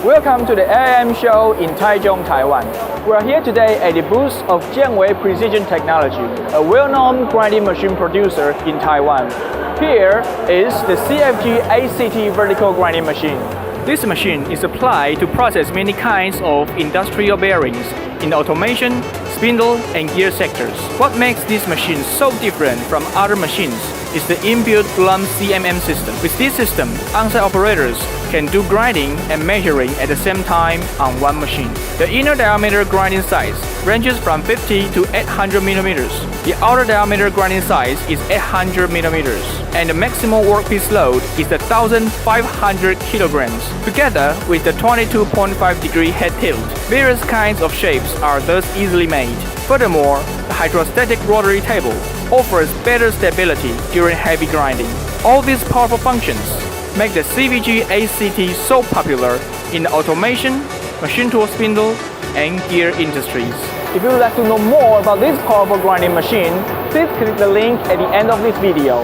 Welcome to the AIM show in Taichung, Taiwan. We are here today at the booth of Jianwei Precision Technology, a well-known grinding machine producer in Taiwan. Here is the CFG ACT vertical grinding machine. This machine is applied to process many kinds of industrial bearings in the automation, spindle, and gear sectors. What makes this machine so different from other machines is the inbuilt plumb CMM system. With this system, on-site operators can do grinding and measuring at the same time on one machine. The inner diameter grinding size ranges from 50 to 800 millimeters. The outer diameter grinding size is 800 millimeters, and the maximum workpiece load is 1,500 kilograms. Together with the 22.5 degree head tilt, various kinds of shapes are thus easily made. Furthermore, the hydrostatic rotary table offers better stability during heavy grinding. All these powerful functions make the CVG ACT so popular in the automation, machine tool spindle, and gear industries. If you would like to know more about this powerful grinding machine, please click the link at the end of this video.